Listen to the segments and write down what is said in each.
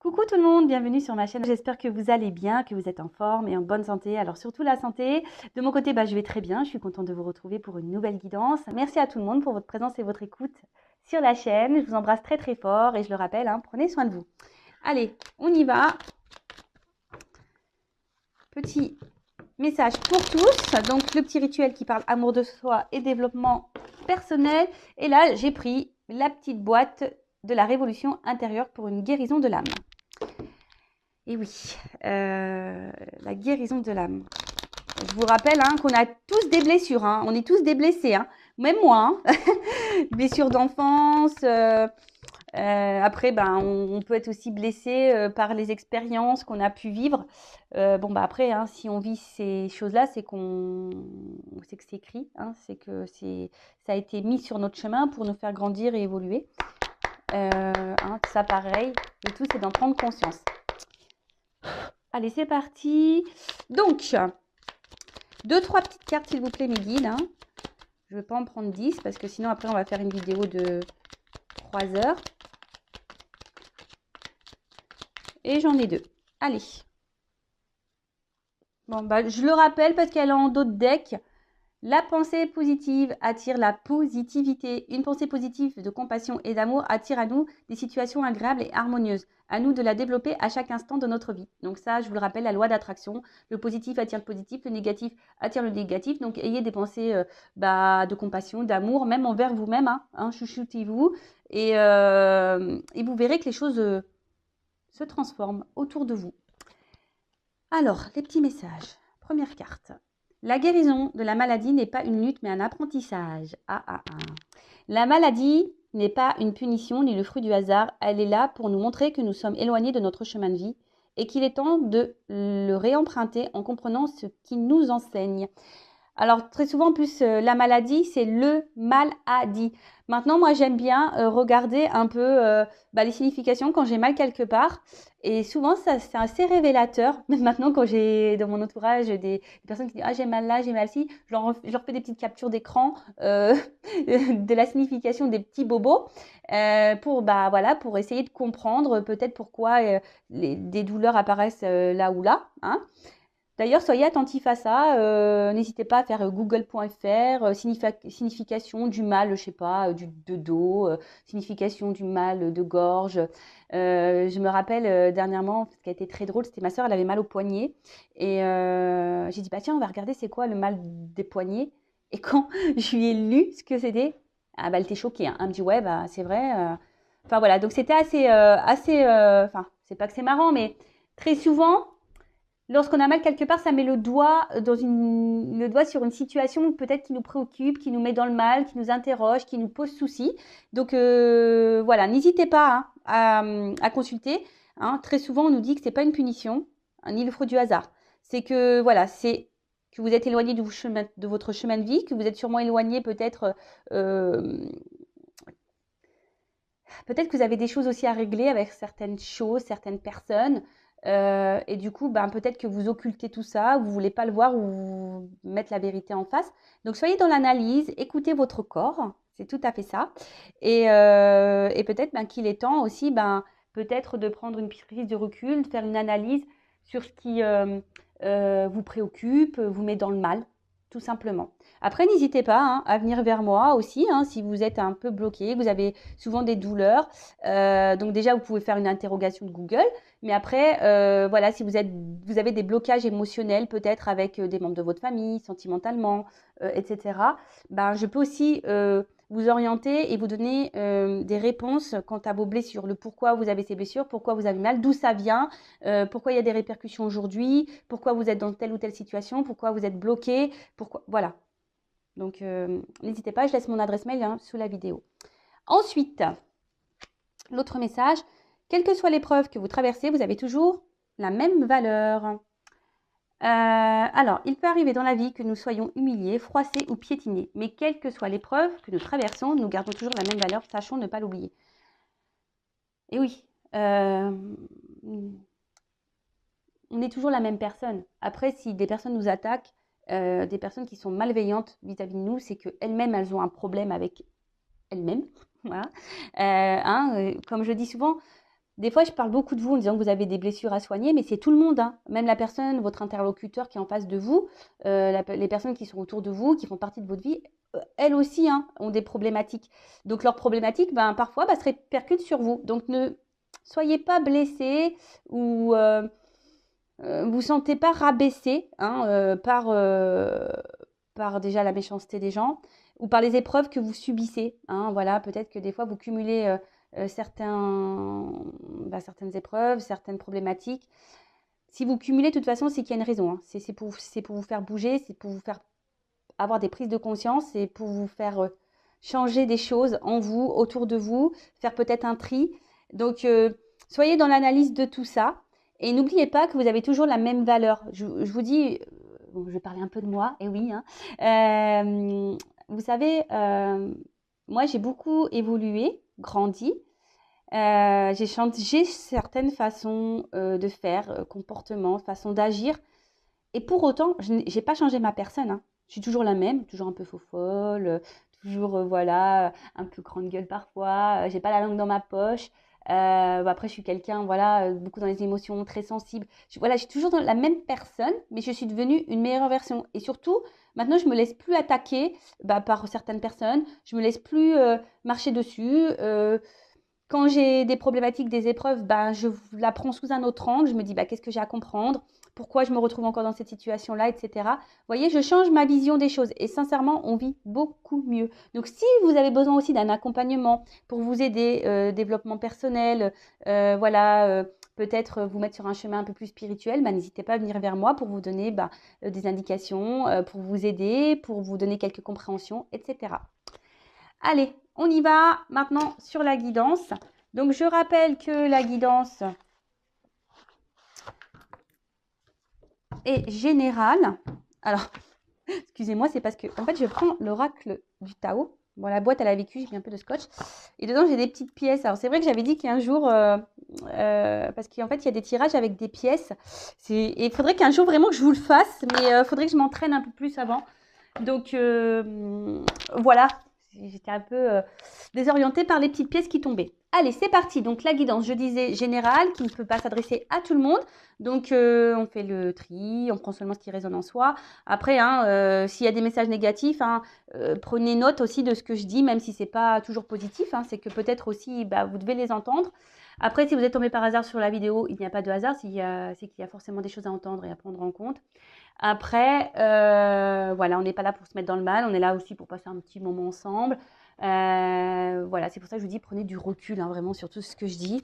Coucou tout le monde, bienvenue sur ma chaîne. J'espère que vous allez bien, que vous êtes en forme et en bonne santé. Alors surtout la santé. De mon côté, je vais très bien. Je suis contente de vous retrouver pour une nouvelle guidance. Merci à tout le monde pour votre présence et votre écoute sur la chaîne. Je vous embrasse très très fort et je le rappelle, prenez soin de vous. Allez, on y va. Petit message pour tous. Donc le petit rituel qui parle amour de soi et développement personnel. Et là, j'ai pris la petite boîte de la révolution intérieure pour une guérison de l'âme. Et oui, la guérison de l'âme. Je vous rappelle qu'on a tous des blessures, on est tous des blessés, même moi. Blessures d'enfance, après, on peut être aussi blessé par les expériences qu'on a pu vivre. Après, si on vit ces choses-là, c'est que c'est écrit, c'est que ça a été mis sur notre chemin pour nous faire grandir et évoluer. Ça, pareil, le tout, c'est d'en prendre conscience. Allez, c'est parti. Donc, 2-3 petites cartes, s'il vous plaît, mes guides. Je ne vais pas en prendre 10 parce que sinon, après, on va faire une vidéo de 3 heures. Et j'en ai 2. Allez. Bon, je le rappelle parce qu'elle est en dos de deck. La pensée positive attire la positivité. Une pensée positive de compassion et d'amour attire à nous des situations agréables et harmonieuses. À nous de la développer à chaque instant de notre vie. Donc ça, je vous le rappelle, la loi d'attraction. Le positif attire le positif, le négatif attire le négatif. Donc ayez des pensées de compassion, d'amour, même envers vous-même. Chouchoutez-vous. Et vous verrez que les choses se transforment autour de vous. Alors, les petits messages. Première carte. La guérison de la maladie n'est pas une lutte, mais un apprentissage. La maladie n'est pas une punition ni le fruit du hasard. Elle est là pour nous montrer que nous sommes éloignés de notre chemin de vie et qu'il est temps de le réemprunter en comprenant ce qu'il nous enseigne. Alors, très souvent, en plus, la maladie, c'est le mal-a-dit. Maintenant, moi, j'aime bien regarder un peu les significations quand j'ai mal quelque part. Et souvent, ça, c'est assez révélateur. Même maintenant, quand j'ai dans mon entourage des personnes qui disent « Ah, j'ai mal là, j'ai mal ci », je leur fais des petites captures d'écran de la signification des petits bobos pour essayer de comprendre peut-être pourquoi des douleurs apparaissent là ou là. D'ailleurs, soyez attentifs à ça. N'hésitez pas à faire google.fr, signification du mal, je sais pas, de dos, signification du mal de gorge. Je me rappelle dernièrement, ce qui a été très drôle, c'était ma soeur, elle avait mal au poignet. Et j'ai dit, tiens, on va regarder c'est quoi le mal des poignets. Et quand je lui ai lu ce que c'était, elle était choquée. Elle me dit, ouais, c'est vrai. Enfin voilà, donc c'était c'est pas que c'est marrant, mais très souvent, lorsqu'on a mal quelque part, ça met le doigt sur une situation peut-être qui nous préoccupe, qui nous met dans le mal, qui nous interroge, qui nous pose souci. Donc voilà, n'hésitez pas à consulter. Très souvent, on nous dit que c'est pas une punition, ni le fruit du hasard. C'est que voilà, c'est que vous êtes éloigné de votre chemin de vie, que vous êtes sûrement éloigné peut-être que vous avez des choses aussi à régler avec certaines choses, certaines personnes. Et du coup, peut-être que vous occultez tout ça, vous ne voulez pas le voir ou vous mettre la vérité en face. Donc, soyez dans l'analyse, écoutez votre corps, c'est tout à fait ça. Et peut-être qu'il est temps aussi, peut-être de prendre une prise de recul, de faire une analyse sur ce qui vous préoccupe, vous met dans le mal, tout simplement. Après, n'hésitez pas à venir vers moi aussi, si vous êtes un peu bloqué, vous avez souvent des douleurs. Donc déjà, vous pouvez faire une interrogation de Google. Mais après, si vous avez des blocages émotionnels, peut-être avec des membres de votre famille, sentimentalement, etc., je peux aussi vous orienter et vous donner des réponses quant à vos blessures, le pourquoi vous avez ces blessures, pourquoi vous avez mal, d'où ça vient, pourquoi il y a des répercussions aujourd'hui, pourquoi vous êtes dans telle ou telle situation, pourquoi vous êtes bloqué, pourquoi, voilà. Donc, n'hésitez pas, je laisse mon adresse mail sous la vidéo. Ensuite, l'autre message, quelle que soit l'épreuve que vous traversez, vous avez toujours la même valeur. Alors, il peut arriver dans la vie que nous soyons humiliés, froissés ou piétinés. Mais quelle que soit l'épreuve que nous traversons, nous gardons toujours la même valeur, sachons ne pas l'oublier. Et oui, on est toujours la même personne. Après, si des personnes nous attaquent, des personnes qui sont malveillantes vis-à-vis de nous, c'est qu'elles-mêmes, elles ont un problème avec elles-mêmes. Voilà. Comme je dis souvent, Des fois, je parle beaucoup de vous en disant que vous avez des blessures à soigner, mais c'est tout le monde, hein. Même la personne, votre interlocuteur qui est en face de vous, les personnes qui sont autour de vous, qui font partie de votre vie, elles aussi, hein, ont des problématiques. Donc, leurs problématiques, ben, parfois, se répercutent sur vous. Donc, ne soyez pas blessés ou vous sentez pas rabaissé, hein, par déjà la méchanceté des gens ou par les épreuves que vous subissez, hein. Voilà, peut-être que des fois, vous cumulez certaines épreuves, certaines problématiques. Si vous cumulez, de toute façon, c'est qu'il y a une raison, hein. C'est pour vous faire bouger, c'est pour vous faire avoir des prises de conscience, c'est pour vous faire changer des choses en vous, autour de vous, faire peut-être un tri. Donc, soyez dans l'analyse de tout ça. Et n'oubliez pas que vous avez toujours la même valeur. Je vous dis, bon, je vais parler un peu de moi, et oui, hein. Vous savez, moi, j'ai beaucoup évolué, grandi. J'ai changé certaines façons de faire, comportements, façons d'agir. Et pour autant, je n'ai pas changé ma personne, hein. Je suis toujours la même, toujours un peu faux-folle, toujours, voilà, un peu grande gueule parfois, j'ai pas la langue dans ma poche. Après, je suis quelqu'un, voilà, beaucoup dans les émotions, très sensible. Voilà, je suis toujours la même personne, mais je suis devenue une meilleure version. Et surtout, maintenant, je me laisse plus attaquer par certaines personnes. Je me laisse plus marcher dessus. Quand j'ai des problématiques, des épreuves, je la prends sous un autre angle. Je me dis, qu'est-ce que j'ai à comprendre? Pourquoi je me retrouve encore dans cette situation-là, etc. Vous voyez, je change ma vision des choses. Et sincèrement, on vit beaucoup mieux. Donc, si vous avez besoin aussi d'un accompagnement pour vous aider, développement personnel, peut-être vous mettre sur un chemin un peu plus spirituel, n'hésitez pas à venir vers moi pour vous donner des indications, pour vous aider, pour vous donner quelques compréhensions, etc. Allez, on y va maintenant sur la guidance. Donc, je rappelle que la guidance est générale. Alors, excusez-moi, c'est parce que, en fait, je prends l'oracle du Tao. Bon, la boîte, elle a vécu, j'ai mis un peu de scotch. Et dedans, j'ai des petites pièces. Alors, c'est vrai que j'avais dit qu'un jour, parce qu'en fait, il y a des tirages avec des pièces. Et il faudrait qu'un jour, vraiment, que je vous le fasse. Mais il faudrait que je m'entraîne un peu plus avant. Donc, voilà. J'étais un peu désorientée par les petites pièces qui tombaient. Allez, c'est parti. Donc, la guidance, je disais générale, qui ne peut pas s'adresser à tout le monde. Donc, on fait le tri, on prend seulement ce qui résonne en soi. Après, hein, s'il y a des messages négatifs, hein, prenez note aussi de ce que je dis, même si ce n'est pas toujours positif. Hein, c'est que peut-être aussi, vous devez les entendre. Après, si vous êtes tombé par hasard sur la vidéo, il n'y a pas de hasard, c'est qu'il y a forcément des choses à entendre et à prendre en compte. Après, voilà, on n'est pas là pour se mettre dans le mal, on est là aussi pour passer un petit moment ensemble. Voilà, c'est pour ça que je vous dis, prenez du recul, hein, vraiment, sur tout ce que je dis.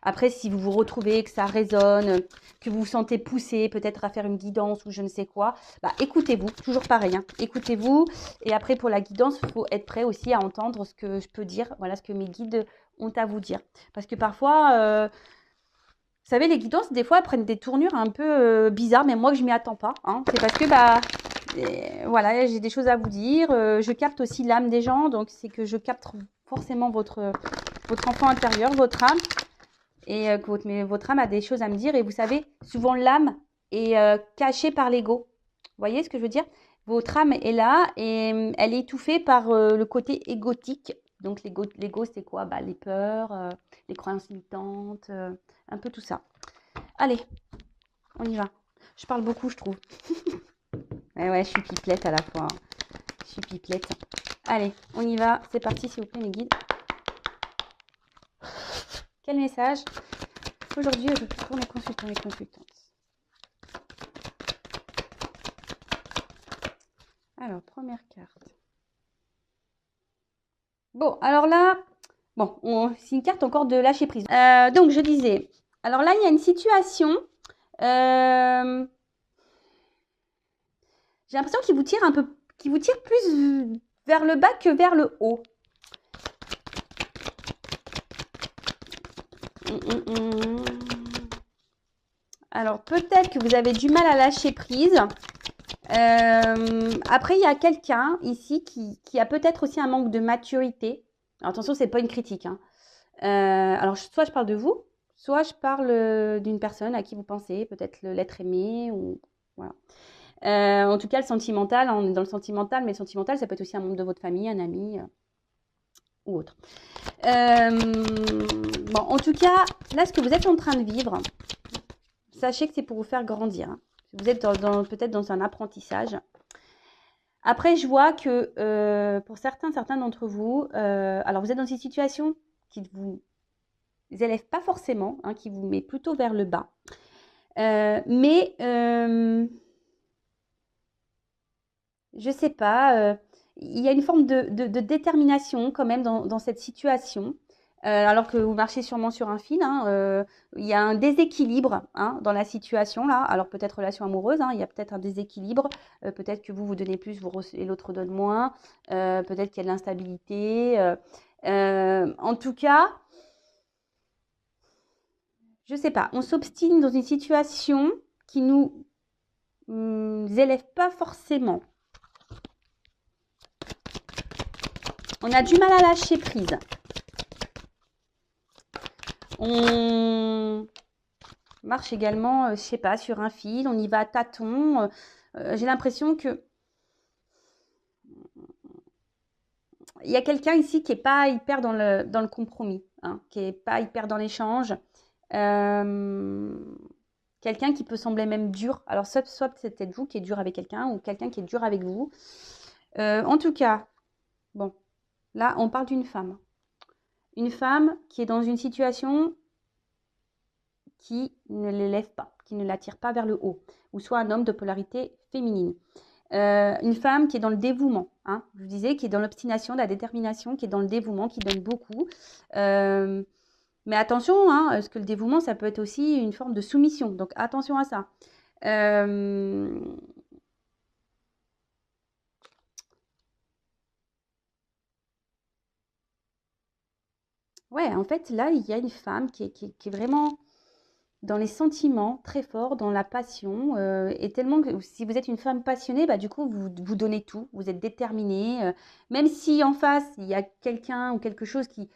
Après, si vous vous retrouvez, que ça résonne, que vous vous sentez poussé peut-être à faire une guidance ou je ne sais quoi, écoutez-vous, toujours pareil, hein, écoutez-vous. Et après, pour la guidance, il faut être prêt aussi à entendre ce que je peux dire, voilà, ce que mes guides ont à vous dire. Parce que parfois... vous savez, les guidances, des fois, elles prennent des tournures un peu bizarres, mais moi, que je m'y attends pas, hein. C'est parce que, voilà, j'ai des choses à vous dire. Je capte aussi l'âme des gens, donc c'est que je capte forcément votre enfant intérieur, votre âme, et que votre âme a des choses à me dire. Et vous savez, souvent, l'âme est cachée par l'ego. Vous voyez ce que je veux dire? Votre âme est là et elle est étouffée par le côté égotique. Donc, l'ego, c'est quoi? Les peurs, les croyances limitantes, un peu tout ça. Allez, on y va. Je parle beaucoup, je trouve. Ouais, je suis pipelette à la fois, hein. Je suis pipelette. Allez, on y va. C'est parti, s'il vous plaît, mes guides. Quel message aujourd'hui pour mes consultants et consultantes? Alors, première carte. Bon, alors là, c'est une carte encore de lâcher prise. Donc, je disais, alors là, il y a une situation. J'ai l'impression qu'il vous tire plus vers le bas que vers le haut. Alors, peut-être que vous avez du mal à lâcher prise. Après, il y a quelqu'un ici qui a peut-être aussi un manque de maturité. Alors, attention, ce n'est pas une critique, hein. Alors, soit je parle de vous, soit je parle d'une personne à qui vous pensez, peut-être l'être aimé, ou voilà. En tout cas, le sentimental, on est dans le sentimental, mais le sentimental, ça peut être aussi un membre de votre famille, un ami. ou autre. Bon, en tout cas, là, ce que vous êtes en train de vivre, sachez que c'est pour vous faire grandir. Hein. Vous êtes peut-être dans un apprentissage. Après, je vois que pour certains d'entre vous, alors vous êtes dans une situation qui ne vous élève pas forcément, hein, qui vous met plutôt vers le bas. Mais je ne sais pas, il y a une forme de détermination quand même dans cette situation. Alors que vous marchez sûrement sur un fil, hein, il y a un déséquilibre hein, dans la situation là. Alors peut-être relation amoureuse, hein, il y a peut-être un déséquilibre. Peut-être que vous donnez plus et l'autre donne moins. Peut-être qu'il y a de l'instabilité. En tout cas, je ne sais pas. On s'obstine dans une situation qui nous élève pas forcément. On a du mal à lâcher prise. On marche également, je ne sais pas, sur un fil, on y va à tâtons. J'ai l'impression que il y a quelqu'un ici qui n'est pas hyper dans le compromis, hein, qui n'est pas hyper dans l'échange. Quelqu'un qui peut sembler même dur. Alors, soit c'est peut-être vous qui êtes dur avec quelqu'un ou quelqu'un qui est dur avec vous. En tout cas, bon, là, on parle d'une femme. Une femme qui est dans une situation qui ne l'élève pas, qui ne l'attire pas vers le haut, ou soit un homme de polarité féminine. Une femme qui est dans le dévouement, hein, je vous disais, qui est dans l'obstination, la détermination, qui est dans le dévouement, qui donne beaucoup. Mais attention, hein, parce que le dévouement, ça peut être aussi une forme de soumission, donc attention à ça. Ouais, en fait, là, il y a une femme qui est vraiment dans les sentiments très forts, dans la passion, et tellement que si vous êtes une femme passionnée, bah, du coup, vous donnez tout, vous êtes déterminée, même si en face, il y a quelqu'un ou quelque chose qui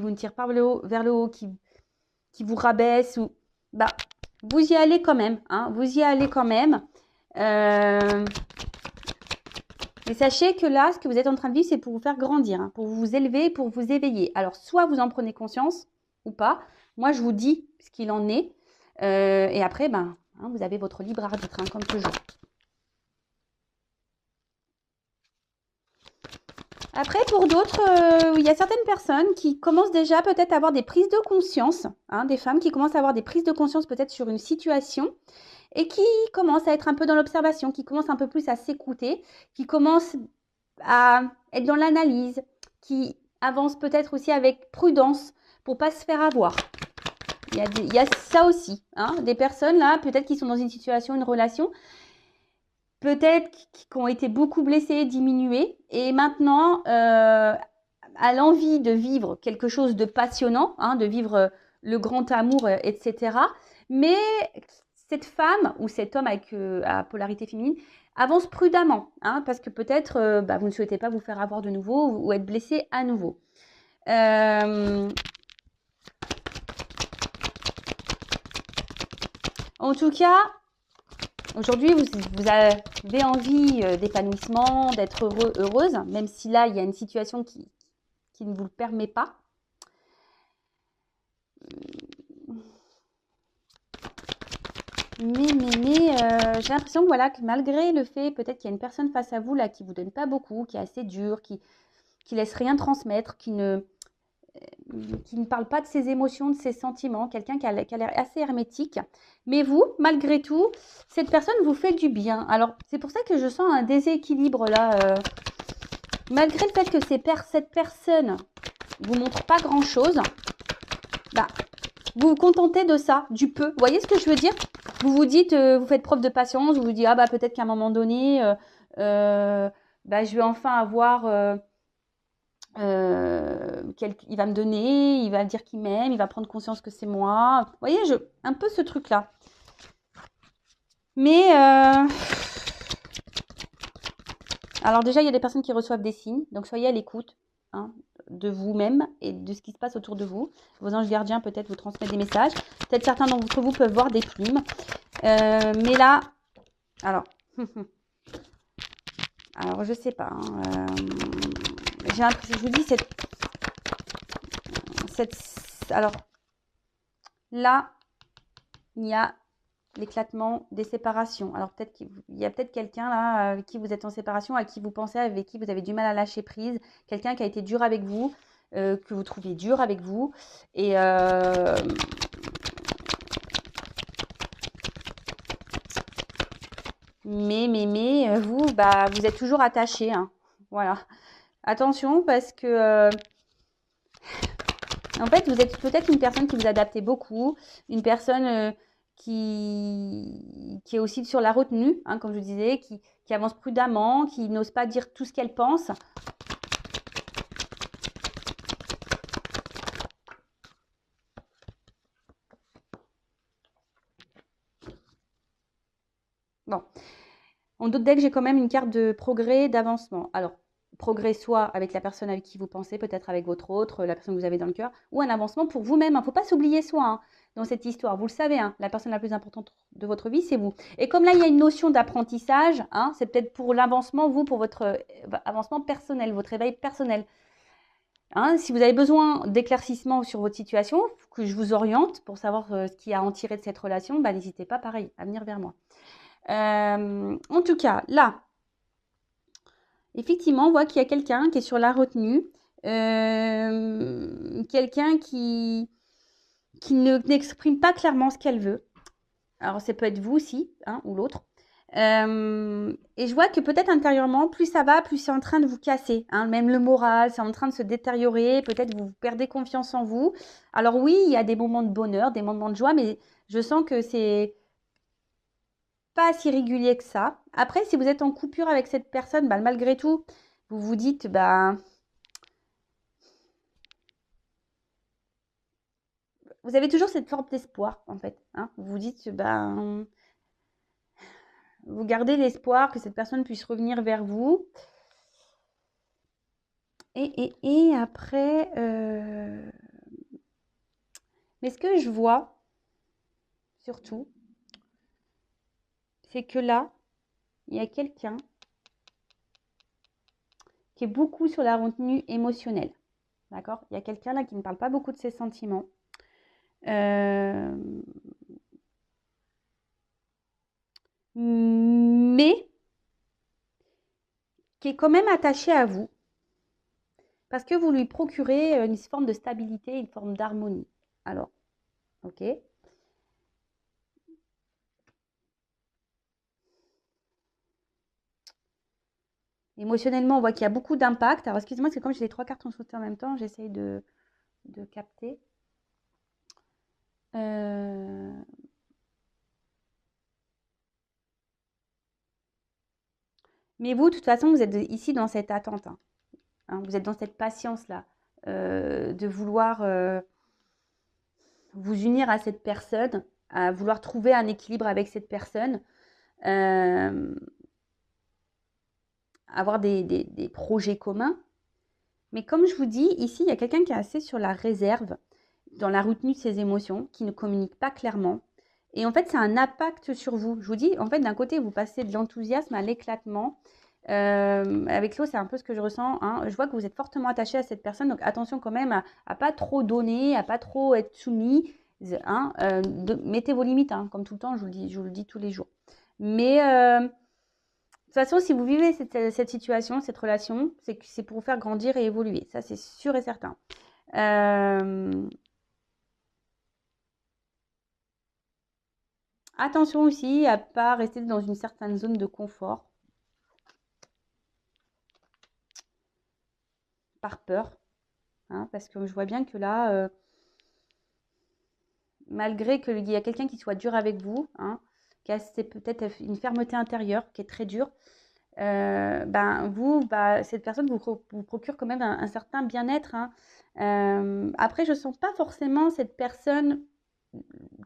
vous ne tire pas vers le haut, qui vous rabaisse, ou, bah, vous y allez quand même, hein, vous y allez quand même. Mais sachez que là, ce que vous êtes en train de vivre, c'est pour vous faire grandir, hein, pour vous élever, pour vous éveiller. Alors, soit vous en prenez conscience ou pas. Moi, je vous dis ce qu'il en est. Et après, ben, hein, vous avez votre libre arbitre, hein, comme toujours. Après, pour d'autres, il y a certaines personnes qui commencent déjà peut-être à avoir des prises de conscience, hein, des femmes qui commencent à avoir des prises de conscience peut-être sur une situation et qui commencent à être un peu dans l'observation, qui commencent un peu plus à s'écouter, qui commencent à être dans l'analyse, qui avancent peut-être aussi avec prudence pour ne pas se faire avoir. Il y a ça aussi, hein, des personnes là, peut-être qui sont dans une situation, une relation, peut-être qui ont été beaucoup blessées, diminuées, et maintenant à l'envie de vivre quelque chose de passionnant, hein, de vivre le grand amour, etc. Mais cette femme ou cet homme à polarité féminine avance prudemment, hein, parce que peut-être vous ne souhaitez pas vous faire avoir de nouveau ou être blessé à nouveau. En tout cas, aujourd'hui, vous avez envie d'épanouissement, d'être heureuse, même si là, il y a une situation qui ne vous le permet pas. Mais j'ai l'impression que, voilà, que malgré le fait, peut-être qu'il y a une personne face à vous là qui ne vous donne pas beaucoup, qui est assez dure, qui laisse rien transmettre, qui ne parle pas de ses émotions, de ses sentiments, quelqu'un qui a l'air assez hermétique. Mais vous, malgré tout, cette personne vous fait du bien. Alors, c'est pour ça que je sens un déséquilibre là. Malgré le fait que cette personne vous montre pas grand-chose, bah, vous vous contentez de ça, du peu. Vous voyez ce que je veux dire? Vous vous dites, vous faites preuve de patience, vous vous dites, ah bah peut-être qu'à un moment donné, je vais enfin avoir... il va me donner, il va dire qu'il m'aime, il va prendre conscience que c'est moi. Vous voyez, un peu ce truc-là. Mais, alors déjà, il y a des personnes qui reçoivent des signes, donc soyez à l'écoute, hein, de vous-même et de ce qui se passe autour de vous. Vos anges gardiens peut-être vous transmettent des messages. Peut-être certains d'entre vous peuvent voir des plumes. Mais là, alors, alors je sais pas. J'ai l'impression, je vous dis, alors, là, il y a l'éclatement des séparations. Alors, peut-être qu'il y a peut-être quelqu'un là avec qui vous êtes en séparation, à qui vous pensez, avec qui vous avez du mal à lâcher prise. Quelqu'un qui a été dur avec vous, que vous trouviez dur avec vous. Et mais vous, bah, vous êtes toujours attaché, hein. Voilà. Attention parce que en fait, vous êtes peut-être une personne qui vous adaptez beaucoup, une personne qui est aussi sur la retenue, hein, comme je disais, qui avance prudemment, qui n'ose pas dire tout ce qu'elle pense. Bon, en d'autres decks, j'ai quand même une carte de progrès, d'avancement. Alors, progrès soit avec la personne avec qui vous pensez, peut-être avec votre autre, la personne que vous avez dans le cœur, ou un avancement pour vous-même. Il ne faut pas s'oublier soi, hein, dans cette histoire. Vous le savez, hein, la personne la plus importante de votre vie, c'est vous. Et comme là, il y a une notion d'apprentissage, hein, c'est peut-être pour l'avancement, vous, pour votre avancement personnel, votre éveil personnel. Hein, si vous avez besoin d'éclaircissement sur votre situation, que je vous oriente pour savoir ce qu'il y a à en tirer de cette relation, bah, n'hésitez pas, pareil, à venir vers moi. En tout cas, là, effectivement, on voit qu'il y a quelqu'un qui est sur la retenue, quelqu'un qui n'exprime pas clairement ce qu'elle veut. Alors, ça peut être vous aussi, hein, ou l'autre. Et je vois que peut-être intérieurement, plus ça va, plus c'est en train de vous casser, hein. Même le moral, c'est en train de se détériorer. Peut-être vous perdez confiance en vous. Alors oui, il y a des moments de bonheur, des moments de joie, mais je sens que c'est pas si régulier que ça. Après, si vous êtes en coupure avec cette personne, bah, malgré tout, vous vous dites, bah, vous avez toujours cette forme d'espoir, en fait, hein. Vous vous dites, bah, vous gardez l'espoir que cette personne puisse revenir vers vous. Et après, mais ce que je vois, surtout, c'est que là, il y a quelqu'un qui est beaucoup sur la retenue émotionnelle. D'accord? Il y a quelqu'un là qui ne parle pas beaucoup de ses sentiments. Mais qui est quand même attaché à vous parce que vous lui procurez une forme de stabilité, une forme d'harmonie. Alors, ok. Émotionnellement, on voit qu'il y a beaucoup d'impact. Alors, excusez-moi, c'est comme j'ai les trois cartes en sauté en même temps, j'essaye de capter. Mais vous, de toute façon, vous êtes ici dans cette attente, hein. Hein, vous êtes dans cette patience-là, de vouloir vous unir à cette personne, à vouloir trouver un équilibre avec cette personne, avoir des projets communs. Mais comme je vous dis, ici, il y a quelqu'un qui est assez sur la réserve, dans la retenue de ses émotions, qui ne communique pas clairement. Et en fait, ça a un impact sur vous. Je vous dis, en fait, d'un côté, vous passez de l'enthousiasme à l'éclatement. Avec l'eau, c'est un peu ce que je ressens, hein. Je vois que vous êtes fortement attaché à cette personne, donc attention quand même à pas trop donner, à pas trop être soumis, hein. Mettez vos limites, hein, comme tout le temps, je vous le dis tous les jours. Mais de toute façon, si vous vivez cette situation, cette relation, c'est pour vous faire grandir et évoluer. Ça, c'est sûr et certain. Attention aussi à pas rester dans une certaine zone de confort par peur, hein, parce que je vois bien que là, malgré qu'il y a quelqu'un qui soit dur avec vous, hein, qui a peut-être une fermeté intérieure qui est très dure, ben cette personne vous procure quand même un certain bien-être, hein. Après, je ne sens pas forcément cette personne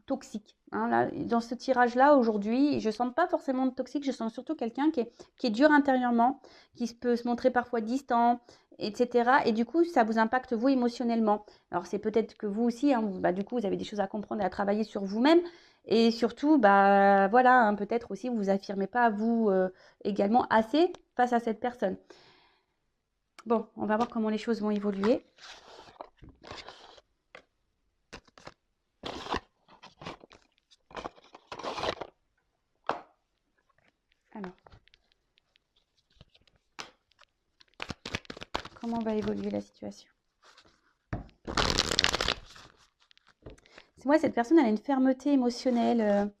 toxique, hein, là, dans ce tirage-là, aujourd'hui, je ne sens pas forcément de toxique, je sens surtout quelqu'un qui est dur intérieurement, qui peut se montrer parfois distant, etc. Et du coup, ça vous impacte vous émotionnellement. Alors, c'est peut-être que vous aussi, hein, bah, du coup, vous avez des choses à comprendre et à travailler sur vous-même. Et surtout, bah, voilà, hein, peut-être aussi, vous ne vous affirmez pas vous également assez face à cette personne. Bon, on va voir comment les choses vont évoluer. Comment va évoluer la situation? C'est moi, cette personne, elle a une fermeté émotionnelle.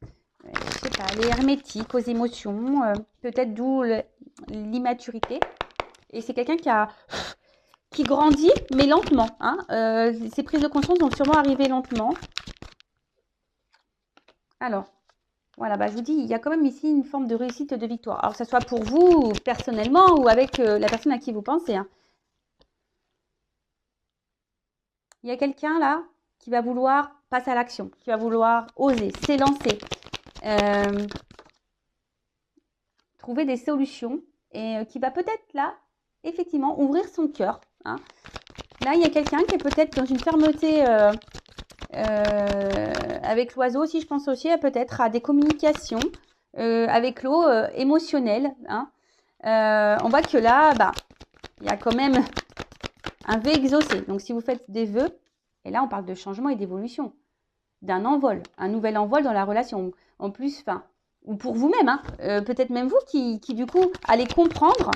Je sais pas, elle est hermétique aux émotions. Peut-être d'où l'immaturité. Et c'est quelqu'un qui grandit, mais lentement. Hein. Ses prises de conscience vont sûrement arriver lentement. Alors, voilà, bah, je vous dis, il y a quand même ici une forme de réussite, de victoire. Alors, que ce soit pour vous, personnellement, ou avec la personne à qui vous pensez. Hein. Il y a quelqu'un là qui va vouloir passer à l'action, qui va vouloir oser, s'élancer, trouver des solutions et qui va peut-être là, effectivement, ouvrir son cœur. Hein. Là, il y a quelqu'un qui est peut-être dans une fermeté avec l'oiseau aussi, je pense aussi peut-être à des communications avec l'eau émotionnelle. Hein. On voit que là, bah, il y a quand même un vœu exaucé. Donc, si vous faites des vœux, et là, on parle de changement et d'évolution, d'un envol, un nouvel envol dans la relation. En plus, enfin, ou pour vous-même, hein, peut-être même vous qui, du coup, allez comprendre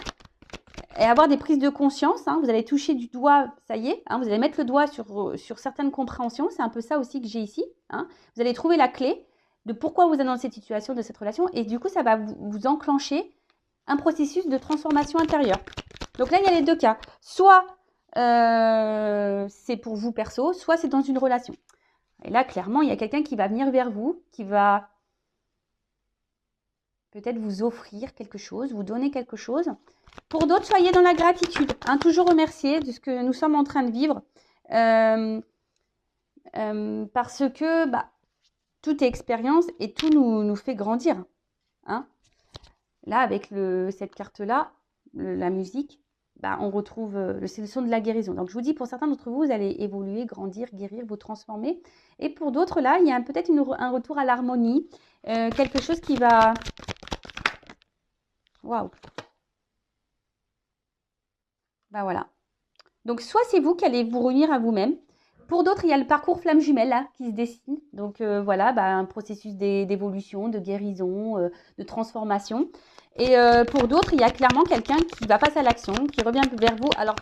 et avoir des prises de conscience. Hein, vous allez toucher du doigt, ça y est, hein, vous allez mettre le doigt sur certaines compréhensions. C'est un peu ça aussi que j'ai ici. Hein. Vous allez trouver la clé de pourquoi vous êtes dans cette situation, de cette relation. Et du coup, ça va vous enclencher un processus de transformation intérieure. Donc là, il y a les deux cas. Soit c'est pour vous perso, soit c'est dans une relation. Et là, clairement, il y a quelqu'un qui va venir vers vous, qui va peut-être vous offrir quelque chose, vous donner quelque chose. Pour d'autres, soyez dans la gratitude. Hein, toujours remercier de ce que nous sommes en train de vivre. Parce que bah, toute expérience et tout nous fait grandir. Hein. Là, avec cette carte-là, la musique, bah, on retrouve c'est le son de la guérison. Donc, je vous dis, pour certains d'entre vous, vous allez évoluer, grandir, guérir, vous transformer. Et pour d'autres, là, il y a peut-être un retour à l'harmonie, quelque chose qui va... Waouh! Ben voilà. Donc, soit c'est vous qui allez vous réunir à vous-même. Pour d'autres, il y a le parcours flamme jumelle là, qui se dessine. Donc, voilà, bah, un processus d'évolution, de guérison, de transformation. Et pour d'autres, il y a clairement quelqu'un qui va passer à l'action, qui revient vers vous. Alors,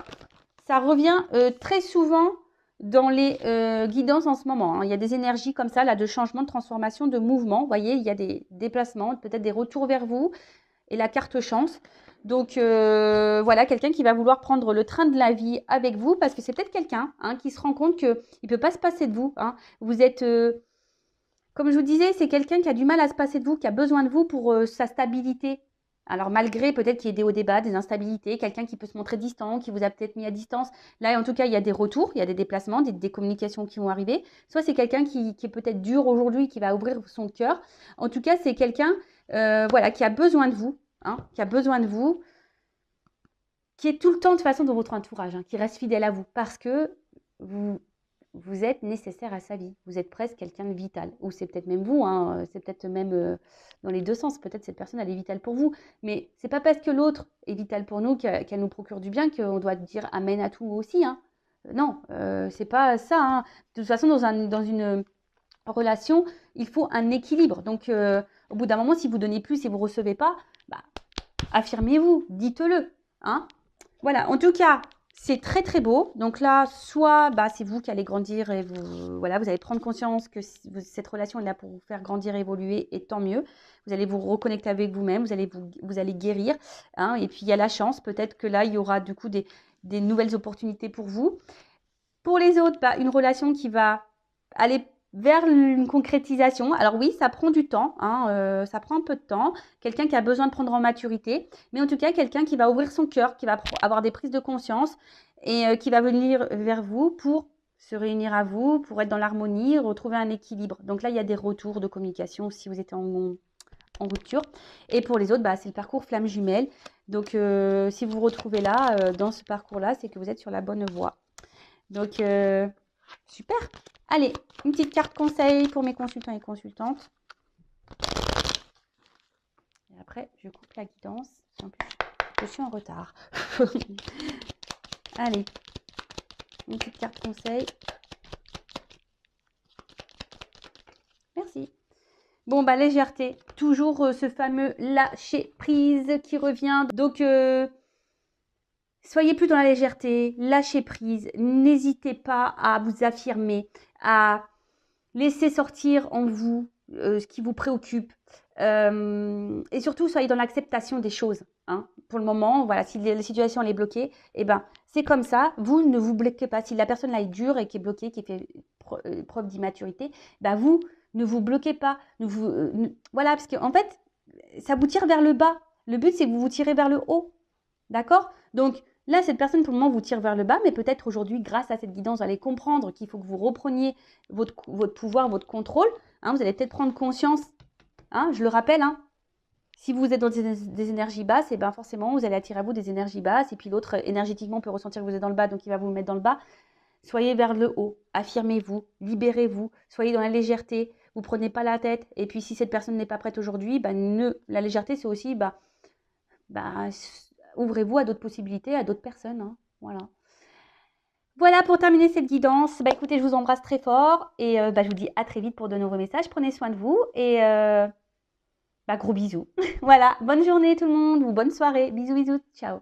ça revient très souvent dans les guidances en ce moment. Hein. Il y a des énergies comme ça, là, de changement, de transformation, de mouvement. Vous voyez, il y a des déplacements, peut-être des retours vers vous et la carte chance. Donc, voilà, quelqu'un qui va vouloir prendre le train de la vie avec vous parce que c'est peut-être quelqu'un hein, qui se rend compte qu'il ne peut pas se passer de vous. Hein. Vous êtes... comme je vous disais, c'est quelqu'un qui a du mal à se passer de vous, qui a besoin de vous pour sa stabilité. Alors malgré peut-être qu'il y ait des hauts débats, des instabilités, quelqu'un qui peut se montrer distant, qui vous a peut-être mis à distance. Là, en tout cas, il y a des retours, il y a des déplacements, des communications qui vont arriver. Soit c'est quelqu'un qui est peut-être dur aujourd'hui, qui va ouvrir son cœur. En tout cas, c'est quelqu'un voilà, qui a besoin de vous, hein, qui a besoin de vous, qui est tout le temps de toute façon dans votre entourage, hein, qui reste fidèle à vous parce que vous êtes nécessaire à sa vie. Vous êtes presque quelqu'un de vital. Ou c'est peut-être même vous, hein, c'est peut-être même dans les deux sens. Peut-être cette personne, elle est vitale pour vous. Mais c'est pas parce que l'autre est vital pour nous qu'elle nous procure du bien qu'on doit dire amen à tout aussi. Hein. Non, c'est pas ça. Hein. De toute façon, dans une relation, il faut un équilibre. Donc, au bout d'un moment, si vous donnez plus et vous recevez pas, bah, affirmez-vous, dites-le. Hein. Voilà, en tout cas, c'est très très beau. Donc là, soit bah, c'est vous qui allez grandir et vous allez prendre conscience que cette relation est là pour vous faire grandir, évoluer et tant mieux. Vous allez vous reconnecter avec vous-même, vous allez guérir. Hein, et puis il y a la chance, peut-être que là, il y aura du coup des nouvelles opportunités pour vous. Pour les autres, bah, une relation qui va aller vers une concrétisation. Alors oui, ça prend du temps, hein, ça prend un peu de temps. Quelqu'un qui a besoin de prendre en maturité, mais en tout cas, quelqu'un qui va ouvrir son cœur, qui va avoir des prises de conscience et qui va venir vers vous pour se réunir à vous, pour être dans l'harmonie, retrouver un équilibre. Donc là, il y a des retours de communication si vous êtes en rupture. Et pour les autres, bah, c'est le parcours flamme jumelle. Donc, si vous vous retrouvez là, dans ce parcours-là, c'est que vous êtes sur la bonne voie. Donc, super. Allez, une petite carte conseil pour mes consultants et consultantes. Et après, je coupe la guidance. En plus, je suis en retard. Allez, une petite carte conseil. Merci. Bon, bah, légèreté. Toujours ce fameux lâcher prise qui revient. Donc, Soyez plus dans la légèreté, lâchez prise, n'hésitez pas à vous affirmer, à laisser sortir en vous ce qui vous préoccupe. Et surtout, soyez dans l'acceptation des choses. Hein. Pour le moment, voilà, si la situation elle est bloquée, eh ben, c'est comme ça. Vous ne vous bloquez pas. Si la personne là est dure et qui est bloquée, qui fait preuve d'immaturité, ben vous ne vous bloquez pas. Voilà, parce qu'en fait, ça vous tire vers le bas. Le but, c'est que vous vous tirez vers le haut. D'accord? Donc là, cette personne, pour le moment, vous tire vers le bas, mais peut-être aujourd'hui, grâce à cette guidance, vous allez comprendre qu'il faut que vous repreniez votre pouvoir, votre contrôle. Hein, vous allez peut-être prendre conscience, hein, je le rappelle, hein, si vous êtes dans des énergies basses, et ben forcément, vous allez attirer à vous des énergies basses, et puis l'autre, énergétiquement, peut ressentir que vous êtes dans le bas, donc il va vous mettre dans le bas. Soyez vers le haut, affirmez-vous, libérez-vous, soyez dans la légèreté, vous prenez pas la tête, et puis si cette personne n'est pas prête aujourd'hui, ben, la légèreté, c'est aussi, ouvrez-vous à d'autres possibilités, à d'autres personnes. Hein. Voilà. Voilà pour terminer cette guidance. Bah, écoutez, je vous embrasse très fort et je vous dis à très vite pour de nouveaux messages. Prenez soin de vous et gros bisous. Voilà, bonne journée tout le monde ou bonne soirée. Bisous, bisous. Ciao.